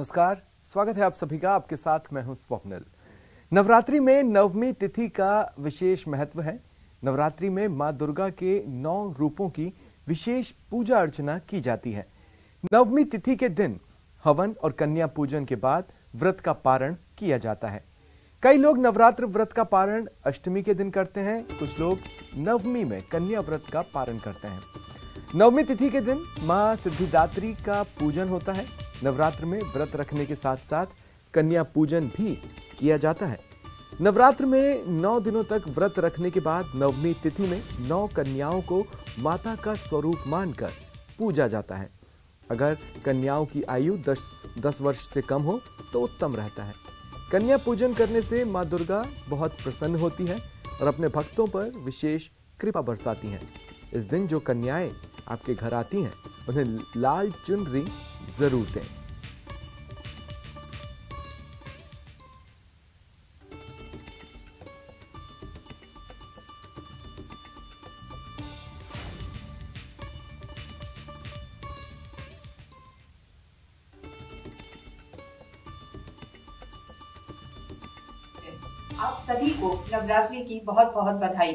नमस्कार, स्वागत है आप सभी का। आपके साथ मैं हूं स्वप्निल। नवरात्रि में नवमी तिथि का विशेष महत्व है। नवरात्रि में मां दुर्गा के 9 रूपों की विशेष पूजा अर्चना की जाती है। नवमी तिथि के दिन हवन और कन्या पूजन के बाद व्रत का पारण किया जाता है। कई लोग नवरात्र व्रत का पारण अष्टमी के दिन करते हैं, कुछ लोग नवमी में कन्या व्रत का पारण करते हैं। नवमी तिथि के दिन मां सिद्धिदात्री का पूजन होता है। नवरात्र में व्रत रखने के साथ साथ कन्या पूजन भी किया जाता है। नवरात्र में 9 दिनों तक व्रत रखने के बाद नवमी तिथि में 9 कन्याओं को माता का स्वरूप मानकर पूजा जाता है। अगर कन्याओं की आयु 10 वर्ष से कम हो तो उत्तम रहता है। कन्या पूजन करने से मां दुर्गा बहुत प्रसन्न होती है और अपने भक्तों पर विशेष कृपा बरसाती हैं। इस दिन जो कन्याएं आपके घर आती हैं उन्हें लाल चुनरी जरूर दें। आप सभी को नवरात्रि की बहुत बहुत बधाई।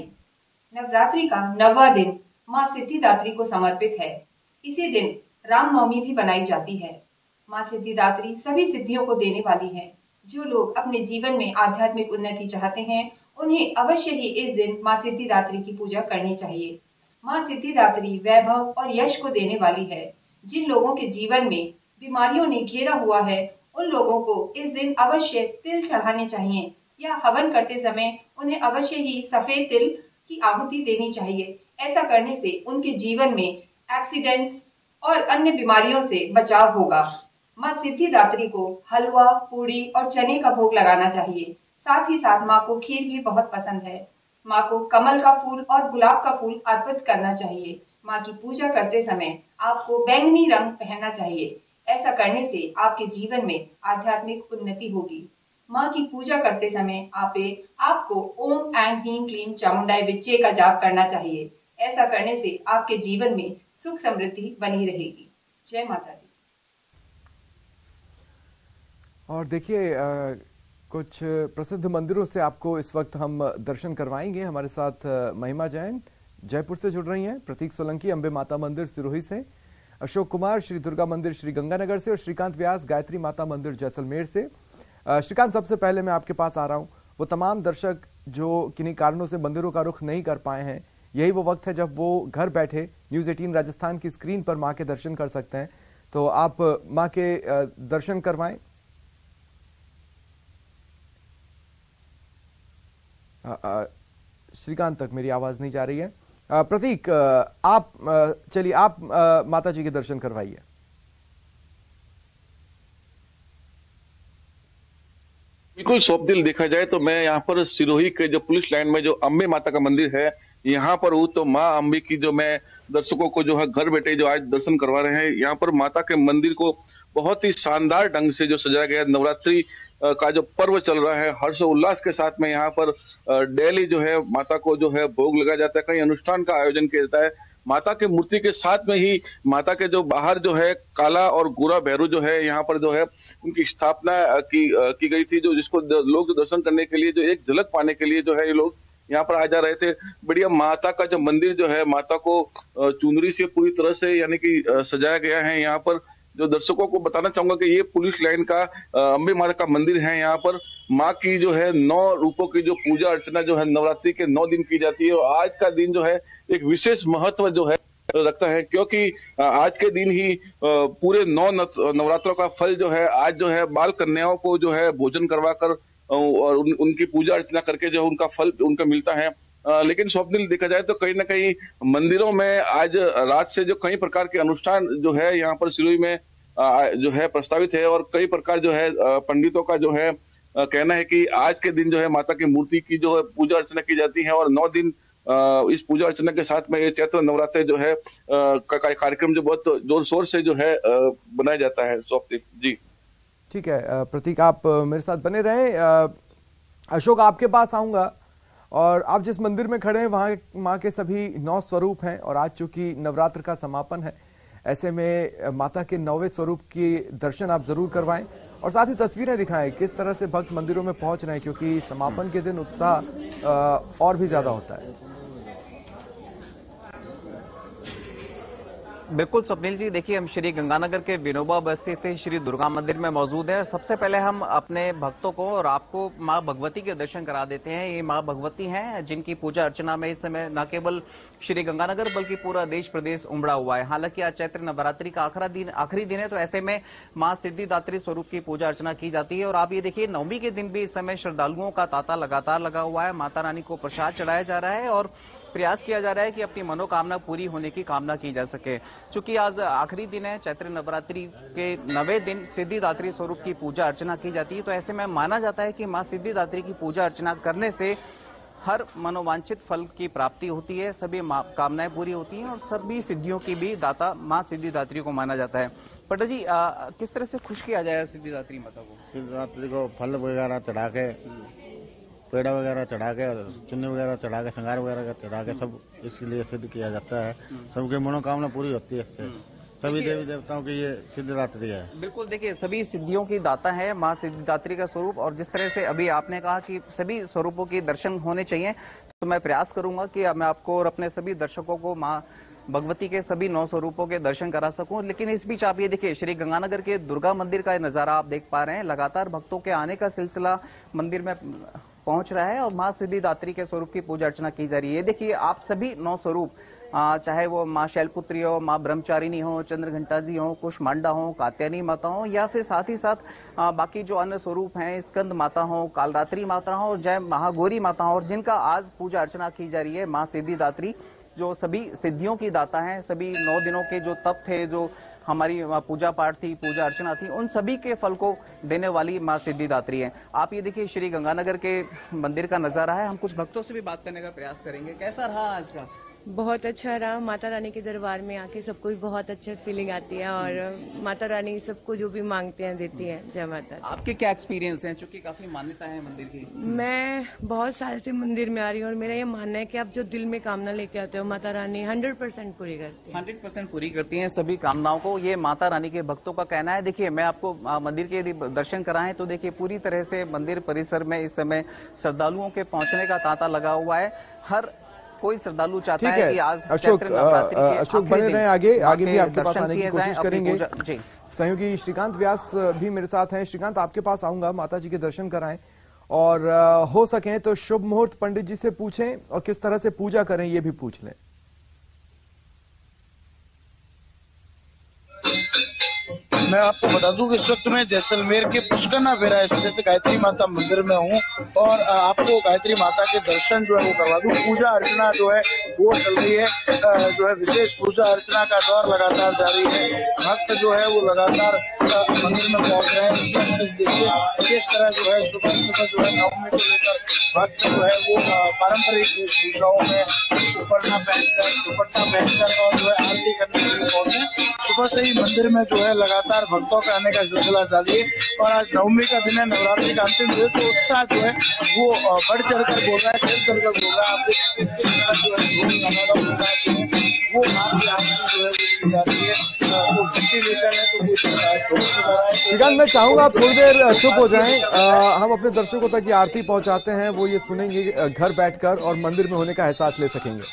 नवरात्रि का 9वां दिन मां सिद्धिदात्री को समर्पित है। इसी दिन रामनवमी भी बनाई जाती है। मां सिद्धिदात्री सभी सिद्धियों को देने वाली हैं। जो लोग अपने जीवन में आध्यात्मिक उन्नति चाहते हैं, उन्हें अवश्य ही इस दिन मां सिद्धिदात्री की पूजा करनी चाहिए। मां सिद्धिदात्री वैभव और यश को देने वाली है। जिन लोगों के जीवन में बीमारियों ने घेरा हुआ है, उन लोगों को इस दिन अवश्य तिल चढ़ाने चाहिए या हवन करते समय उन्हें अवश्य ही सफेद तिल की आहुति देनी चाहिए। ऐसा करने से उनके जीवन में एक्सीडेंट्स और अन्य बीमारियों से बचाव होगा। मां सिद्धिदात्री को हलवा, पूड़ी और चने का भोग लगाना चाहिए। साथ ही साथ मां को खीर भी बहुत पसंद है। मां को कमल का फूल और गुलाब का फूल अर्पित करना चाहिए। मां की पूजा करते समय आपको बैंगनी रंग पहनना चाहिए। ऐसा करने से आपके जीवन में आध्यात्मिक उन्नति होगी। मां की पूजा करते समय आपको ओम ऐं ह्रीं क्लीं चामुंडाय विच्चे का जाप करना चाहिए। ऐसा करने से आपके जीवन में सुख समृद्धि बनी रहेगी। जय माता दी। और देखिए, कुछ प्रसिद्ध मंदिरों से आपको इस वक्त हम दर्शन करवाएंगे। हमारे साथ महिमा जैन जयपुर से जुड़ रही हैं, प्रतीक सोलंकी अंबे माता मंदिर सिरोही से, अशोक कुमार श्री दुर्गा मंदिर श्री गंगानगर से और श्रीकांत व्यास गायत्री माता मंदिर जैसलमेर से। श्रीकांत, सबसे पहले मैं आपके पास आ रहा हूं। वो तमाम दर्शक जो किन्हीं कारणों से मंदिरों का रुख नहीं कर पाए हैं, यही वो वक्त है जब वो घर बैठे न्यूज़ 18 राजस्थान की स्क्रीन पर मां के दर्शन कर सकते हैं। तो आप मां के दर्शन करवाएं। श्रीकांत तक मेरी आवाज नहीं जा रही है। प्रतीक, आप चलिए, आप माता जी के दर्शन करवाइए। बिल्कुल स्वप्निल, देखा जाए तो मैं यहाँ पर सिरोही के जो पुलिस लाइन में जो अम्बे माता का मंदिर है, यहाँ पर हूँ। तो माँ अम्बे की जो मैं दर्शकों को जो है घर बैठे जो आज दर्शन करवा रहे हैं। यहाँ पर माता के मंदिर को बहुत ही शानदार ढंग से जो सजाया गया। नवरात्रि का जो पर्व चल रहा है, हर्ष उल्लास के साथ में यहाँ पर डेली जो है माता को जो है भोग लगाया जाता है। कई अनुष्ठान का आयोजन किया जाता है। माता के मूर्ति के साथ में ही माता के जो बाहर जो है काला और गोरा भैरू जो है, यहाँ पर जो है उनकी स्थापना की गई थी, जो जिसको लोग दर्शन करने के लिए, जो एक झलक पाने के लिए जो है ये लोग यहाँ पर आ जा रहे थे। बढ़िया माता का जो मंदिर जो है, माता को चुनरी से पूरी तरह से यानी कि सजाया गया है। यहाँ पर जो दर्शकों को बताना चाहूंगा कि ये पुलिस लाइन का अम्बे माता का मंदिर है। यहाँ पर माँ की जो है 9 रूपों की जो पूजा अर्चना जो है नवरात्रि के 9 दिन की जाती है। और आज का दिन जो है एक विशेष महत्व जो है रखता है, क्योंकि आज के दिन ही पूरे 9 नवरात्रों का फल जो है आज जो है बाल कन्याओं को जो है भोजन करवाकर और उनकी पूजा अर्चना करके जो उनका फल उनको मिलता है। लेकिन स्वप्निल, देखा जाए तो कहीं ना कहीं मंदिरों में आज रात से जो कई प्रकार के अनुष्ठान जो है यहाँ पर सिरोही में जो है प्रस्तावित है। और कई प्रकार जो है पंडितों का जो है कहना है कि आज के दिन जो है माता की मूर्ति की जो है पूजा अर्चना की जाती है। और 9 दिन इस पूजा अर्चना के साथ में ये चैत्र नवरात्र जो है कार्यक्रम जो बहुत जोर शोर से जो है बनाया जाता है। स्वप्निल जी। ठीक है प्रतीक, आप मेरे साथ बने रहें। अशोक, आपके पास आऊंगा। और आप जिस मंदिर में खड़े हैं वहां मां के सभी 9 स्वरूप हैं और आज चूंकि नवरात्र का समापन है, ऐसे में माता के 9वें स्वरूप के दर्शन आप जरूर करवाएं और साथ ही तस्वीरें दिखाएं किस तरह से भक्त मंदिरों में पहुंच रहे हैं, क्योंकि समापन के दिन उत्साह और भी ज्यादा होता है। बिल्कुल स्वप्निल जी, देखिए हम श्री गंगानगर के विनोबा बस्ती स्थित श्री दुर्गा मंदिर में मौजूद है। सबसे पहले हम अपने भक्तों को और आपको मां भगवती के दर्शन करा देते हैं। ये मां भगवती हैं जिनकी पूजा अर्चना में इस समय न केवल श्री गंगानगर बल्कि पूरा देश प्रदेश उमड़ा हुआ है। हालांकि आज चैत्र नवरात्रि का आखिरी दिन है, तो ऐसे में मां सिद्धिदात्री स्वरूप की पूजा अर्चना की जाती है। और आप ये देखिए, नवमी के दिन भी इस समय श्रद्धालुओं का तांता लगातार लगा हुआ है। माता रानी को प्रसाद चढ़ाया जा रहा है और प्रयास किया जा रहा है कि अपनी मनोकामना पूरी होने की कामना की जा सके। चूंकि आज आखिरी दिन है, चैत्र नवरात्रि के 9वें दिन सिद्धिदात्री स्वरूप की पूजा अर्चना की जाती है। तो ऐसे में माना जाता है कि मां सिद्धिदात्री की पूजा अर्चना करने से हर मनोवांछित फल की प्राप्ति होती है, सभी कामनाएं पूरी होती हैं और सभी सिद्धियों की भी दाता मां सिद्धिदात्री को माना जाता है। पट्टा जी, किस तरह से खुश किया जाए सिद्धिदात्री माता को? सिद्धिदात्री को फल वगैरह चढ़ा के, पेड़ा वगैरह चढ़ा के, चुन्नी वगैरह चढ़ा के, श्रृंगार वगैरह चढ़ा के सब इसके लिए सिद्ध किया जाता है। सबकी मनोकामना पूरी होती है इससे। सभी देवी देवताओं की ये सिद्धिदात्री है। बिल्कुल, देखिए सभी सिद्धियों की दाता है मां सिद्धिदात्री का स्वरूप। और जिस तरह से अभी आपने कहा कि सभी स्वरूपों के दर्शन होने चाहिए, तो मैं प्रयास करूंगा कि मैं आपको और अपने सभी दर्शकों को मां भगवती के सभी 9 स्वरूपों के दर्शन करा सकूं। लेकिन इस बीच आप ये देखिए, श्री गंगानगर के दुर्गा मंदिर का नजारा आप देख पा रहे हैं। लगातार भक्तों के आने का सिलसिला मंदिर में पहुंच रहा है और मां सिद्धिदात्री के स्वरूप की पूजा अर्चना की जा रही है। देखिए, आप सभी 9 स्वरूप, चाहे वो मां शैलपुत्री हो, मां ब्रह्मचारिणी हो, चंद्रघंटा जी हो, कुष्मांडा हो, कात्यायनी माता हो, या फिर साथ ही साथ बाकी जो अन्य स्वरूप हैं, स्कंद माता हो, कालरात्रि माता हो, जय महागौरी माता हो, और जिनका आज पूजा अर्चना की जा रही है मां सिद्धिदात्री, जो सभी सिद्धियों की दाता हैं। सभी 9 दिनों के जो तप थे, जो हमारी पूजा पाठ थी, पूजा अर्चना थी, उन सभी के फल को देने वाली मां सिद्धिदात्री है। आप ये देखिए, श्री गंगानगर के मंदिर का नजारा है। हम कुछ भक्तों से भी बात करने का प्रयास करेंगे। कैसा रहा आज का? बहुत अच्छा रहा। माता रानी के दरबार में आके सबको बहुत अच्छा फीलिंग आती है और माता रानी सबको जो भी मांगते हैं देती है। जय माता। आपके क्या एक्सपीरियंस हैं, चूंकि काफी मान्यता है मंदिर की? मैं बहुत साल से मंदिर में आ रही हूँ और मेरा ये मानना है कि आप जो दिल में कामना लेके आते हो, माता रानी 100% पूरी करती है। 100% पूरी करती हैं सभी कामनाओं को, ये माता रानी के भक्तों का कहना है। देखिए, मैं आपको मंदिर के यदि दर्शन कराएं तो देखिए, पूरी तरह से मंदिर परिसर में इस समय श्रद्धालुओं के पहुंचने का तांता लगा हुआ है। हर कोई श्रद्धालु चाहता है कि आज अशोक बने रहे, आगे भी आपके पास आने की कोशिश करेंगे। सहयोगी श्रीकांत व्यास भी मेरे साथ हैं। श्रीकांत, आपके पास आऊंगा, माता जी के दर्शन कराएं और हो सके तो शुभ मुहूर्त पंडित जी से पूछें और किस तरह से पूजा करें ये भी पूछ लें। मैं आपको बता दूं कि इस वक्त मैं जैसलमेर के पुष्करना बेरा स्थित गायत्री माता मंदिर में हूं और आपको गायत्री माता के दर्शन जो है वो करवा दूं। पूजा अर्चना जो है वो चल रही है, जो है विशेष पूजा अर्चना का दौर लगातार जारी है। भक्त जो है वो लगातार मंदिर में पहुंच रहे हैं। देखिए किस तरह जो है सुबह सुबह जो है नवमी को लेकर भक्त जो है वो पारंपरिक पूजाओं में दुपट्टा पहनकर और जो है आरती करने के लिए पहुंचे। सुबह से ही मंदिर में जो है लगातार भक्तों का आने का सिलसिला जारी है और आज नवमी का दिन है, नवरात्रि का अंतिम दिन, तो उत्साह जो है वो बढ़ चढ़कर बोल रहा है, चढ़ चढ़कर बोल रहा है। वो श्रीकांत, मैं चाहूंगा आप थोड़ी देर चुप हो जाएं। हम अपने दर्शकों तक ये आरती पहुंचाते हैं, वो ये सुनेंगे घर बैठकर और मंदिर में होने का एहसास ले सकेंगे।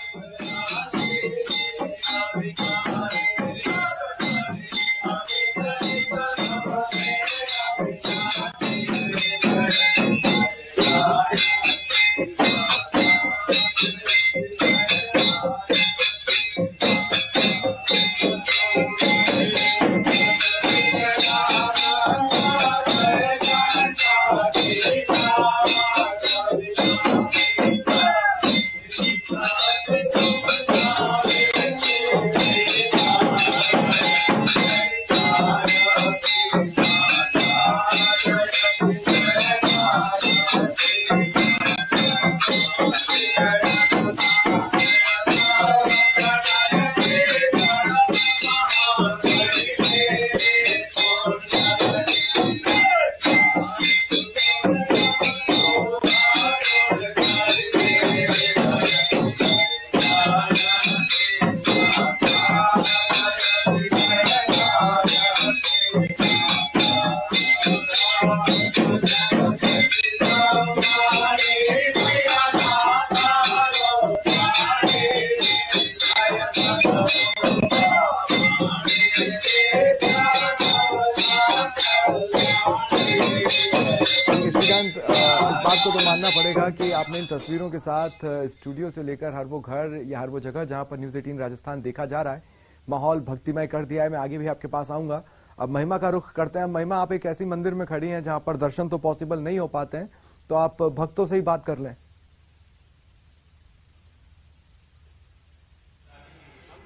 आपको तो मानना पड़ेगा कि आपने इन तस्वीरों के साथ स्टूडियो से लेकर हर वो घर या हर वो जगह जहां पर न्यूज 18 राजस्थान देखा जा रहा है, माहौल भक्तिमय कर दिया है। मैं आगे भी आपके पास आऊंगा। अब महिमा का रुख करते हैं। महिमा, आप एक ऐसी मंदिर में खड़ी हैं जहां पर दर्शन तो पॉसिबल नहीं हो पाते हैं, तो आप भक्तों से ही बात कर लें।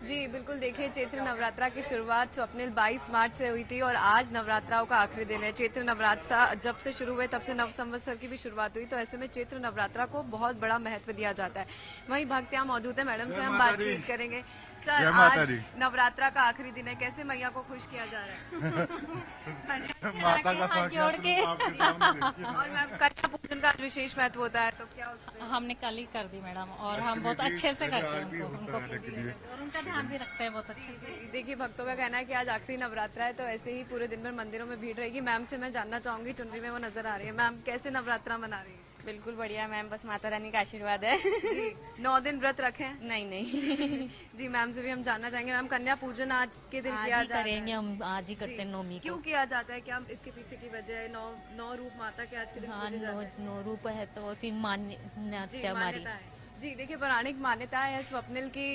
जी बिल्कुल, देखिए चैत्र नवरात्रा की शुरुआत स्वप्निल 22 मार्च से हुई थी और आज नवरात्राओं का आखिरी दिन है। चैत्र नवरात्रा जब से शुरू हुए तब से नव संवत्सर की भी शुरुआत हुई, तो ऐसे में चैत्र नवरात्रा को बहुत बड़ा महत्व दिया जाता है। वहीं भक्त यहाँ मौजूद है, मैडम से हम बातचीत करेंगे। सर, आज नवरात्रा का आखिरी दिन है, कैसे मैया को खुश किया जा रहा है? माता का हाथ जोड़ के और मैम, कन्या पूजन का विशेष महत्व होता है, तो क्या हमने कल ही कर दी मैडम, और हम बहुत अच्छे से करते हैं उनको और उनका ध्यान भी रखते हैं बहुत अच्छे से। देखिए, भक्तों का कहना है कि आज आखिरी नवरात्रा है, तो ऐसे ही पूरे दिन भर मंदिरों में भीड़ रहेगी। मैम से मैं जानना चाहूंगी, चुनरी में वो नजर आ रही है। मैम, कैसे नवरात्रा मना रही है? बिल्कुल बढ़िया मैम, बस माता रानी का आशीर्वाद है। 9 दिन व्रत रखे हैं? नहीं जी, मैम से भी हम जानना चाहेंगे। मैम, कन्या पूजन आज के दिन किया करेंगे हम, आज ही करते हैं नौमी को। क्यों किया जाता है, क्या इसके पीछे की वजह है? 9 रूप माता के आज के दिन हाँ, 9 रूप है तो फिर मान्यता हमारी। जी देखिए, पौराणिक मान्यता है स्वप्निल की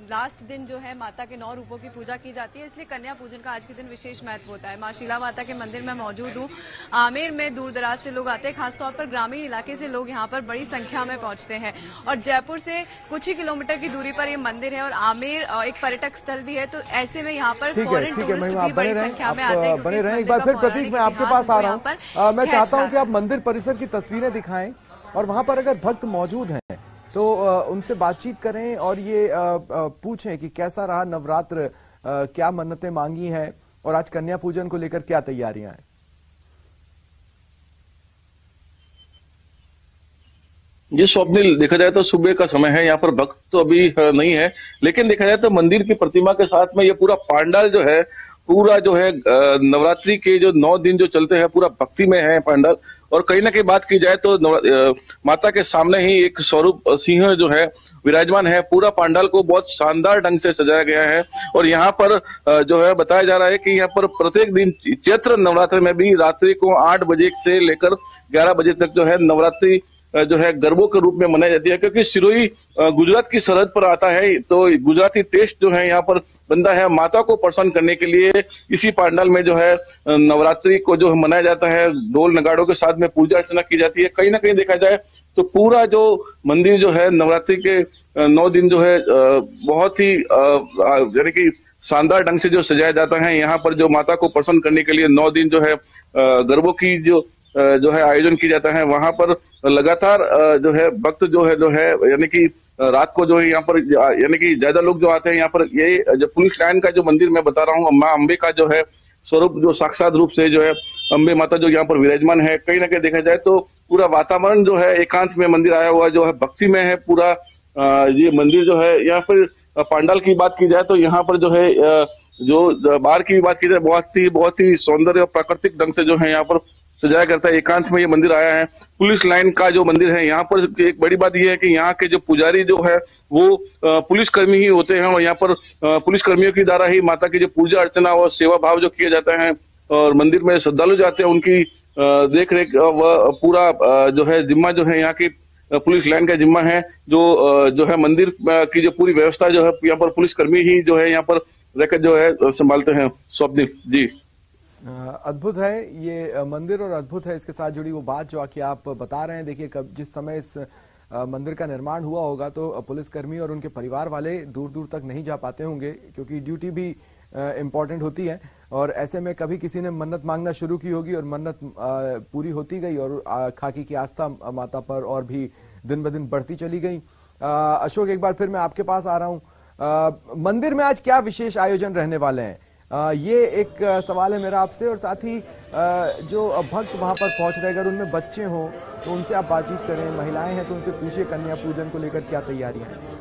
लास्ट दिन जो है माता के 9 रूपों की पूजा की जाती है, इसलिए कन्या पूजन का आज के दिन विशेष महत्व होता है। माँ शीला माता के मंदिर में मौजूद हूँ। आमेर में दूर दराज से लोग आते हैं, खासतौर पर ग्रामीण इलाके से लोग यहाँ पर बड़ी संख्या में पहुंचते हैं। और जयपुर से कुछ ही किलोमीटर की दूरी पर ये मंदिर है और आमेर एक पर्यटक स्थल भी है, तो ऐसे में यहाँ पर फॉरेन टूरिस्ट भी बड़ी संख्या में आते हैं। बने रहे। एक बार फिर प्रतीक, मैं आपके पास आ रहा हूँ। मैं चाहता हूँ कि आप मंदिर परिसर की तस्वीरें दिखाएं और वहां पर अगर भक्त मौजूद हैं तो उनसे बातचीत करें और ये पूछें कि कैसा रहा नवरात्र, क्या मन्नतें मांगी हैं और आज कन्या पूजन को लेकर क्या तैयारियां हैं। ये स्वप्निल, देखा जाए तो सुबह का समय है, यहाँ पर भक्त तो अभी नहीं है, लेकिन देखा जाए तो मंदिर की प्रतिमा के साथ में ये पूरा पांडाल जो है, पूरा जो है नवरात्रि के जो 9 दिन जो चलते हैं पूरा भक्ति में है पांडाल। और कहीं ना कहीं बात की जाए तो माता के सामने ही एक स्वरूप सिंह जो है विराजमान है। पूरा पांडाल को बहुत शानदार ढंग से सजाया गया है और यहाँ पर जो है बताया जा रहा है कि यहाँ पर प्रत्येक दिन चैत्र नवरात्र में भी रात्रि को 8 बजे से लेकर 11 बजे तक जो है नवरात्रि जो है गरबों के रूप में मनाई जाती है, क्योंकि सिरोही गुजरात की सरहद पर आता है, तो गुजराती टेस्ट जो है यहाँ पर बनता है। माता को प्रसन्न करने के लिए इसी पांडाल में जो है नवरात्रि को जो मनाया जाता है, ढोल नगाड़ों के साथ में पूजा अर्चना की जाती है। कहीं ना कहीं देखा जाए तो पूरा जो मंदिर जो है नवरात्रि के 9 दिन जो है बहुत ही यानी कि शानदार ढंग से जो सजाया जाता है। यहाँ पर जो माता को प्रसन्न करने के लिए 9 दिन जो है गरबों की जो है आयोजन किया जाता है। वहां पर लगातार जो है भक्त जो है यानी कि रात को जो है यहाँ पर यानी कि ज्यादा लोग जो आते हैं यहाँ पर। ये जो पुलिस लाइन का जो मंदिर मैं बता रहा हूँ, माँ अम्बे का जो है स्वरूप जो साक्षात रूप से जो है अम्बे माता जो यहाँ पर विराजमान है। कहीं ना कहीं देखा जाए तो पूरा वातावरण जो है एकांत में मंदिर आया हुआ जो है भक्ति में है पूरा। ये मंदिर जो है यहाँ पर पांडाल की बात की जाए तो यहाँ पर जो है जो बाहर की बात की जाए बहुत ही सौंदर्य और प्राकृतिक ढंग से जो है यहाँ पर सजाया करता है। एकांत में ये मंदिर आया है। पुलिस लाइन का जो मंदिर है यहाँ पर एक बड़ी बात यह है कि यहाँ के जो पुजारी जो है वो पुलिसकर्मी ही होते हैं और यहाँ पर पुलिसकर्मियों के द्वारा ही माता की जो पूजा अर्चना और सेवा भाव जो किया जाता है और मंदिर में श्रद्धालु जाते हैं उनकी देख रेख पूरा जो है जिम्मा जो है यहाँ की पुलिस लाइन का जिम्मा है। जो है मंदिर की जो पूरी व्यवस्था जो है यहाँ पर पुलिसकर्मी ही जो है यहाँ पर रहकर जो है संभालते हैं। स्वप्निल जी, अद्भुत है ये मंदिर और अद्भुत है इसके साथ जुड़ी वो बात जो आके आप बता रहे हैं। देखिए, जिस समय इस मंदिर का निर्माण हुआ होगा तो पुलिसकर्मी और उनके परिवार वाले दूर दूर तक नहीं जा पाते होंगे, क्योंकि ड्यूटी भी इम्पोर्टेंट होती है। और ऐसे में कभी किसी ने मन्नत मांगना शुरू की होगी और मन्नत पूरी होती गई और खाकी की आस्था माता पर और भी दिन ब दिन बढ़ती चली गई। अशोक, एक बार फिर मैं आपके पास आ रहा हूँ। मंदिर में आज क्या विशेष आयोजन रहने वाले हैं, ये एक सवाल है मेरा आपसे। और साथ ही जो भक्त वहां पर पहुंच रहे, अगर उनमें बच्चे हों तो उनसे आप बातचीत करें, महिलाएं हैं तो उनसे पूछिए कन्या पूजन को लेकर क्या तैयारियां हैं।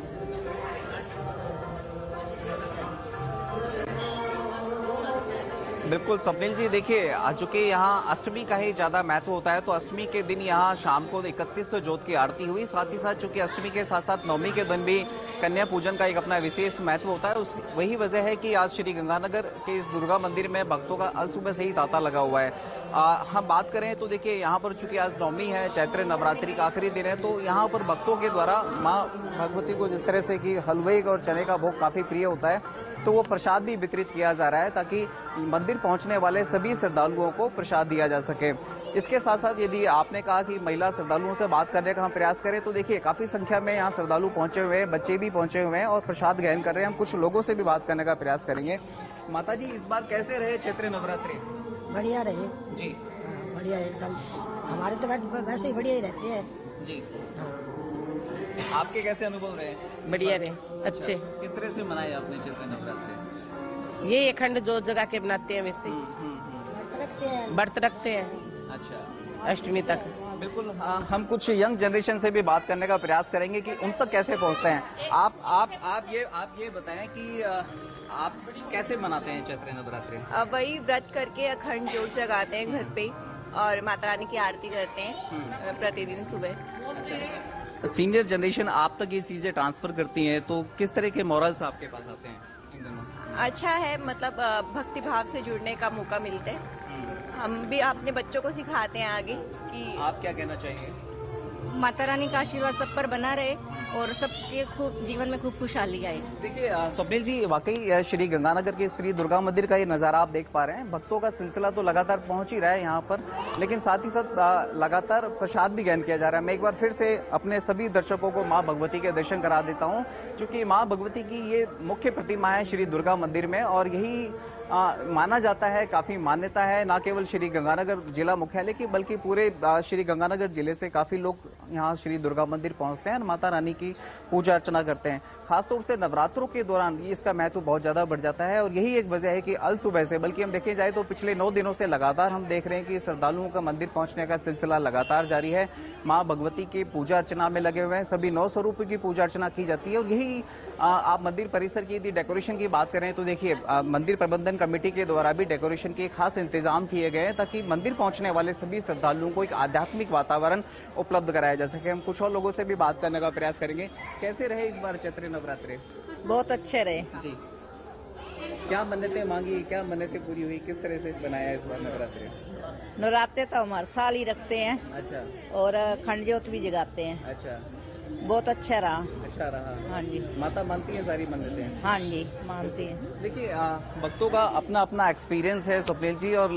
बिल्कुल स्वप्निल जी, देखिए चूंकि यहाँ अष्टमी का ही ज्यादा महत्व होता है, तो अष्टमी के दिन यहाँ शाम को 31 जोत की आरती हुई। साथ ही साथ चूंकि अष्टमी के साथ साथ नवमी के दिन भी कन्या पूजन का एक अपना विशेष महत्व होता है। वही वजह है कि आज श्री गंगानगर के इस दुर्गा मंदिर में भक्तों का अल सुबह से ही तांता लगा हुआ है। हम बात करें तो देखिए यहाँ पर चूंकि आज नवमी है, चैत्र नवरात्रि का आखिरी दिन है, तो यहाँ पर भक्तों के द्वारा माँ भगवती को जिस तरह से कि हलवे और चने का भोग काफी प्रिय होता है, तो वो प्रसाद भी वितरित किया जा रहा है ताकि मंदिर पहुंचने वाले सभी श्रद्धालुओं को प्रसाद दिया जा सके। इसके साथ साथ यदि आपने कहा कि महिला श्रद्धालुओं से बात करने का हम प्रयास करें तो देखिए काफी संख्या में यहाँ श्रद्धालु पहुंचे हुए हैं, बच्चे भी पहुंचे हुए हैं और प्रसाद ग्रहण कर रहे हैं। हम कुछ लोगों से भी बात करने का प्रयास करेंगे। माता जी, इस बार कैसे रहे चैत्र नवरात्रि? बढ़िया रहे जी, बढ़िया एकदम। हमारे तो वैसे ही बढ़िया ही रहते हैं जी। आपके कैसे अनुभव रहे? बढ़िया रहे, अच्छे। किस तरह से मनाए आपने चैत्र नवरात्रि? ये अखंड जो जगह के बनाते हैं वैसे व्रत रखते हैं। अच्छा, अष्टमी तक। बिल्कुल। हाँ, हम कुछ यंग जनरेशन से भी बात करने का प्रयास करेंगे कि उन तक कैसे पहुंचते हैं। आप ये बताएं कि आप कैसे मनाते हैं चैत्र नवरात्रि? वही व्रत करके अखंड जोत जगाते हैं घर पे और माता रानी की आरती करते हैं प्रतिदिन सुबह। अच्छा, सीनियर जनरेशन आप तक ये चीजें ट्रांसफर करती हैं तो किस तरह के मॉरल्स आपके पास आते हैं इन दिनों? अच्छा है, मतलब भक्ति भाव से जुड़ने का मौका मिलता है। हम भी अपने बच्चों को सिखाते हैं आगे कि आप क्या कहना चाहिए? माता रानी का आशीर्वाद सब पर बना रहे और सबके खूब जीवन में खूब खुशहाली आए। देखिए स्वप्निल जी, वाकई श्री गंगानगर के श्री दुर्गा मंदिर का ये नजारा आप देख पा रहे हैं। भक्तों का सिलसिला तो लगातार पहुंच ही रहा है यहाँ पर, लेकिन साथ ही साथ लगातार प्रसाद भी ग्रहण किया जा रहा है। मैं एक बार फिर से अपने सभी दर्शकों को माँ भगवती के दर्शन करा देता हूँ, क्योंकि माँ भगवती की ये मुख्य प्रतिमा है श्री दुर्गा मंदिर में और यही माना जाता है, काफी मान्यता है न केवल श्री गंगानगर जिला मुख्यालय की बल्कि पूरे श्री गंगानगर जिले से काफी लोग यहाँ श्री दुर्गा मंदिर पहुंचते हैं और माता रानी की पूजा अर्चना करते हैं। खासतौर से नवरात्रों के दौरान इसका महत्व बहुत ज्यादा बढ़ जाता है और यही एक वजह है कि अल सुबह से, बल्कि हम देखे जाए तो पिछले 9 दिनों से लगातार हम देख रहे हैं कि श्रद्धालुओं का मंदिर पहुंचने का सिलसिला लगातार जारी है। माँ भगवती की पूजा अर्चना में लगे हुए हैं, सभी 9 स्वरूपों की पूजा अर्चना की जाती है और यही आप मंदिर परिसर की यदि डेकोरेशन की बात करें तो देखिए मंदिर प्रबंधन कमेटी के द्वारा भी डेकोरेशन के खास इंतजाम किए गए हैं ताकि मंदिर पहुंचने वाले सभी श्रद्धालुओं को एक आध्यात्मिक वातावरण उपलब्ध कराया जा सके। हम कुछ और लोगों से भी बात करने का प्रयास करेंगे। कैसे रहे इस बार चैत्र नवरात्रि? बहुत अच्छे रहे जी। क्या मन्नतें मांगी, क्या मन्नतें पूरी हुई, किस तरह से बनाया इस बार नवरात्रि? नवरात्रे तो हमारे साल ही रखते हैं। अच्छा। और खंड ज्योत भी जगाते हैं। अच्छा, बहुत अच्छा रहा। अच्छा रहा। हाँ जी। माता मानती है सारी मन्नतें? हाँ जी, मानती है। देखिए भक्तों का अपना अपना एक्सपीरियंस है स्वप्निल जी, और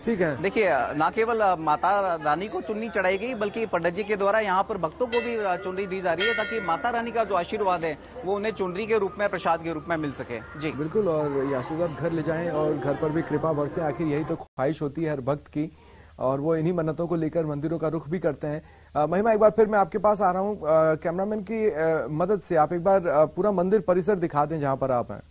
ठीक है, देखिए न केवल माता रानी को चुन्नी चढ़ाई गई बल्कि पंडित जी के द्वारा यहाँ पर भक्तों को भी चुनरी दी जा रही है ताकि माता रानी का जो आशीर्वाद है वो उन्हें चुनरी के रूप में, प्रसाद के रूप में मिल सके। जी बिल्कुल, और ये आशीर्वाद घर ले जाएं और घर पर भी कृपा बरसे। आखिर यही तो ख्वाहिश होती है हर भक्त की और वो इन्हीं मन्नतों को लेकर मंदिरों का रुख भी करते हैं। महिमा, एक बार फिर मैं आपके पास आ रहा हूं। कैमरामैन की मदद से आप एक बार पूरा मंदिर परिसर दिखा दें जहां पर आप हैं।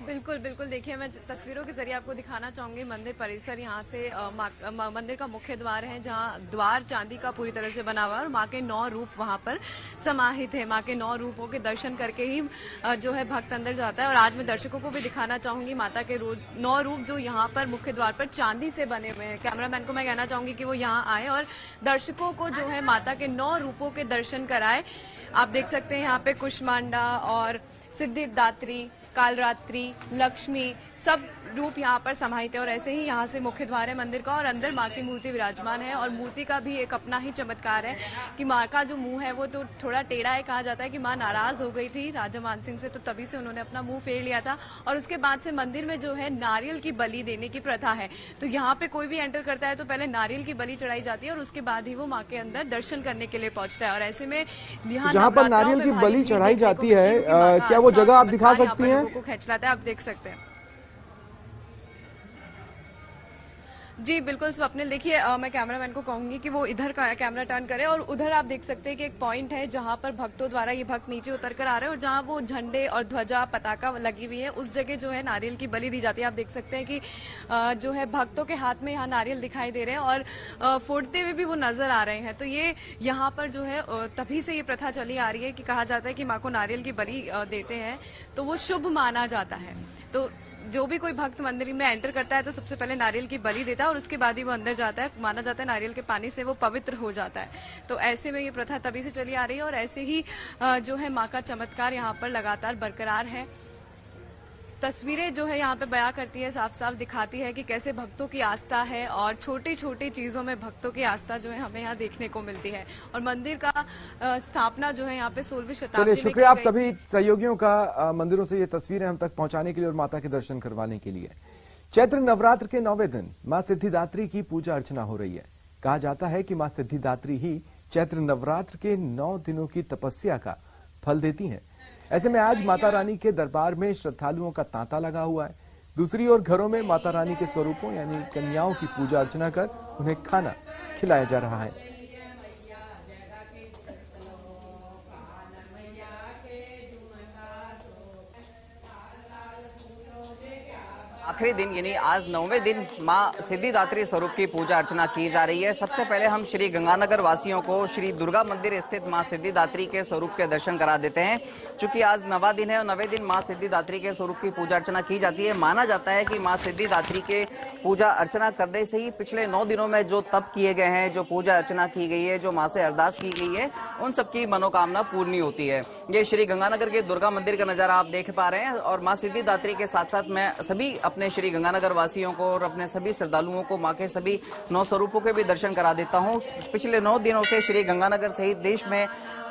बिल्कुल बिल्कुल, देखिए मैं तस्वीरों के जरिए आपको दिखाना चाहूंगी मंदिर परिसर। यहाँ से मंदिर का मुख्य द्वार है जहाँ द्वार चांदी का पूरी तरह से बना हुआ है और माँ के 9 रूप वहाँ पर समाहित है। माँ के 9 रूपों के दर्शन करके ही जो है भक्त अंदर जाता है। और आज मैं दर्शकों को भी दिखाना चाहूंगी माता के 9 रूप जो यहाँ पर मुख्य द्वार पर चांदी से बने हुए हैं। कैमरामैन को मैं कहना चाहूंगी कि वो यहाँ आए और दर्शकों को जो है माता के 9 रूपों के दर्शन कराए। आप देख सकते हैं यहाँ पे कुष्मांडा और सिद्धिदात्री, कालरात्रि, लक्ष्मी सब रूप यहाँ पर समाहित है। और ऐसे ही यहाँ से मुख्य द्वार है मंदिर का और अंदर माँ की मूर्ति विराजमान है। और मूर्ति का भी एक अपना ही चमत्कार है कि माँ का जो मुंह है वो तो थोड़ा टेढ़ा है। कहा जाता है कि माँ नाराज हो गई थी राजा मानसिंह से, तो तभी से उन्होंने अपना मुंह फेर लिया था। और उसके बाद से मंदिर में जो है नारियल की बलि देने की प्रथा है। तो यहाँ पे कोई भी एंटर करता है तो पहले नारियल की बलि चढ़ाई जाती है और उसके बाद ही वो माँ के अंदर दर्शन करने के लिए पहुंचता है। और ऐसे में यहाँ जहाँ पर नारियल की बलि चढ़ाई जाती है, क्या वो जगह आप दिखा सकती हैं? लोगों को खिंचलाता है, आप देख सकते हैं। जी बिल्कुल स्वप्निल, देखिए मैं कैमरामैन को कहूंगी कि वो इधर का कैमरा टर्न करे और उधर आप देख सकते हैं कि एक पॉइंट है जहां पर भक्तों द्वारा ये भक्त नीचे उतर कर आ रहे हैं और जहां वो झंडे और ध्वजा पताका लगी हुई है उस जगह जो है नारियल की बलि दी जाती है। आप देख सकते हैं कि जो है भक्तों के हाथ में यहाँ नारियल दिखाई दे रहे हैं और फोड़ते हुए भी वो नजर आ रहे हैं। तो ये यहाँ पर जो है तभी से ये प्रथा चली आ रही है कि कहा जाता है कि माँ को नारियल की बलि देते हैं तो वो शुभ माना जाता है। तो जो भी कोई भक्त मंदिर में एंटर करता है तो सबसे पहले नारियल की बलि देता है और उसके बाद ही वो अंदर जाता है। माना जाता है नारियल के पानी से वो पवित्र हो जाता है। तो ऐसे में ये प्रथा तभी से चली आ रही है और ऐसे ही जो है माँ का चमत्कार यहाँ पर लगातार बरकरार है। तस्वीरें जो है यहाँ पे बयां करती है, साफ साफ दिखाती है कि कैसे भक्तों की आस्था है और छोटी छोटी चीजों में भक्तों की आस्था जो है हमें यहाँ देखने को मिलती है। और मंदिर का स्थापना जो है यहाँ पे 16वीं शताब्दी में। शुक्रिया आप सभी सहयोगियों का मंदिरों से ये तस्वीरें हम तक पहुंचाने के लिए और माता के दर्शन करवाने के लिए। चैत्र नवरात्र के 9वें दिन मां सिद्धिदात्री की पूजा अर्चना हो रही है। कहा जाता है कि मां सिद्धिदात्री ही चैत्र नवरात्र के 9 दिनों की तपस्या का फल देती हैं। ऐसे में आज माता रानी के दरबार में श्रद्धालुओं का तांता लगा हुआ है। दूसरी ओर घरों में माता रानी के स्वरूपों यानी कन्याओं की पूजा अर्चना कर उन्हें खाना खिलाया जा रहा है। आखिरी दिन यानी आज 9वें दिन मां सिद्धिदात्री स्वरूप की पूजा अर्चना की जा रही है। सबसे पहले हम श्री गंगानगर वासियों को श्री दुर्गा मंदिर स्थित मां सिद्धिदात्री के स्वरूप के दर्शन करा देते हैं। चूंकि आज 9वां दिन है और 9वें दिन मां सिद्धिदात्री के स्वरूप की पूजा अर्चना की जाती है। माना जाता है कि मां सिद्धिदात्री के पूजा अर्चना करने से ही पिछले 9 दिनों में जो तप किए गए हैं, जो पूजा अर्चना की गई है, जो मां से अरदास की गई है, उन सबकी मनोकामना पूर्ण होती है। ये श्री गंगानगर के दुर्गा मंदिर का नजारा आप देख पा रहे हैं और मां सिद्धिदात्री के साथ साथ मैं सभी अपने श्री गंगानगर वासियों को और अपने सभी श्रद्धालुओं को मां के सभी 9 स्वरूपों के भी दर्शन करा देता हूं। पिछले 9 दिनों से श्री गंगानगर सहित देश में,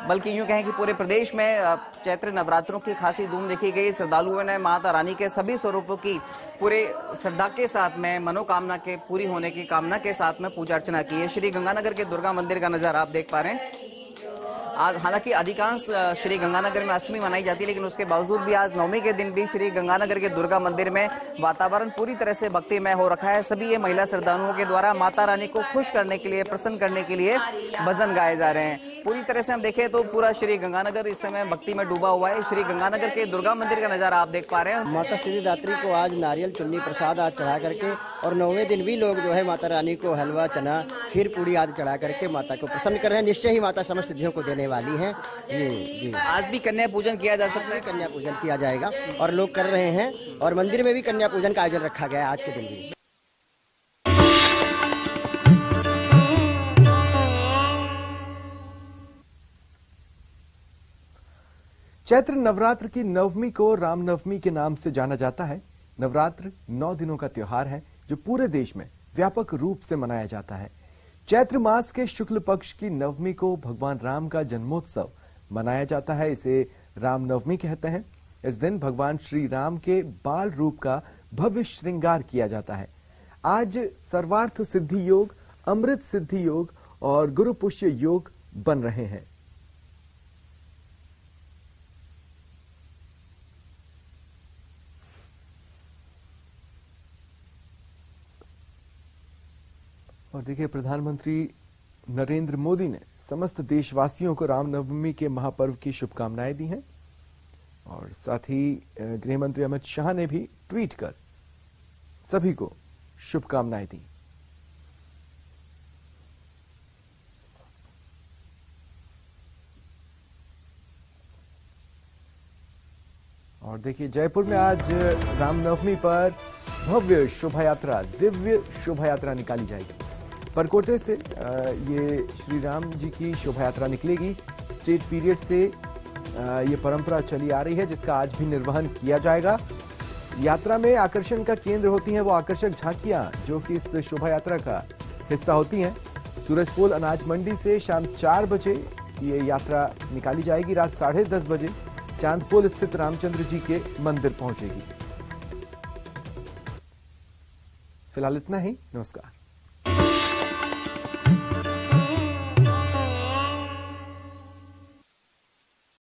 बल्कि यूं कहें कि पूरे प्रदेश में चैत्र नवरात्रों की खासी धूम देखी गई। श्रद्धालुओं ने माता रानी के सभी स्वरूपों की पूरे श्रद्धा के साथ में, मनोकामना के पूरी होने की कामना के साथ में पूजा अर्चना की है। श्री गंगानगर के दुर्गा मंदिर का नजारा आप देख पा रहे हैं। आज हालांकि अधिकांश श्री गंगानगर में अष्टमी मनाई जाती है, लेकिन उसके बावजूद भी आज 9वीं के दिन भी श्री गंगानगर के दुर्गा मंदिर में वातावरण पूरी तरह से भक्तिमय हो रखा है। सभी ये महिला श्रद्धालुओं के द्वारा माता रानी को खुश करने के लिए, प्रसन्न करने के लिए भजन गाए जा रहे हैं। पूरी तरह से हम देखें तो पूरा श्री गंगानगर इस समय भक्ति में डूबा हुआ है। श्री गंगानगर के दुर्गा मंदिर का नजारा आप देख पा रहे हैं। माता सिद्धिदात्री को आज नारियल चुन्नी प्रसाद आज चढ़ा करके और 9वें दिन भी लोग जो है माता रानी को हलवा, चना, खीर, पूड़ी आदि चढ़ा करके माता को प्रसन्न कर रहे हैं। निश्चय ही माता समस्त सिद्धियों को देने वाली है। जी आज भी कन्या पूजन किया जा सकता है। कन्या पूजन किया जाएगा और लोग कर रहे हैं और मंदिर में भी कन्या पूजन का आयोजन रखा गया है आज के दिन भी। चैत्र नवरात्र की 9वीं को रामनवमी के नाम से जाना जाता है। नवरात्र 9 दिनों का त्योहार है जो पूरे देश में व्यापक रूप से मनाया जाता है। चैत्र मास के शुक्ल पक्ष की 9वीं को भगवान राम का जन्मोत्सव मनाया जाता है। इसे रामनवमी कहते हैं। इस दिन भगवान श्री राम के बाल रूप का भव्य श्रृंगार किया जाता है। आज सर्वार्थ सिद्धि योग, अमृत सिद्धि योग और गुरु पुष्य योग बन रहे हैं। और देखिए, प्रधानमंत्री नरेंद्र मोदी ने समस्त देशवासियों को रामनवमी के महापर्व की शुभकामनाएं दी हैं और साथ ही गृह मंत्री अमित शाह ने भी ट्वीट कर सभी को शुभकामनाएं दी। और देखिए, जयपुर में आज रामनवमी पर भव्य शोभा यात्रा, दिव्य शोभा यात्रा निकाली जाएगी। परकोटे से ये श्री राम जी की शोभा यात्रा निकलेगी। स्टेट पीरियड से ये परंपरा चली आ रही है जिसका आज भी निर्वहन किया जाएगा। यात्रा में आकर्षण का केंद्र होती हैं वो आकर्षक झांकियां जो कि इस शोभा यात्रा का हिस्सा होती हैं। सूरजपोल अनाज मंडी से शाम 4 बजे ये यात्रा निकाली जाएगी। रात 10:30 बजे चांदपोल स्थित रामचंद्र जी के मंदिर पहुंचेगी। फिलहाल इतना ही। नमस्कार।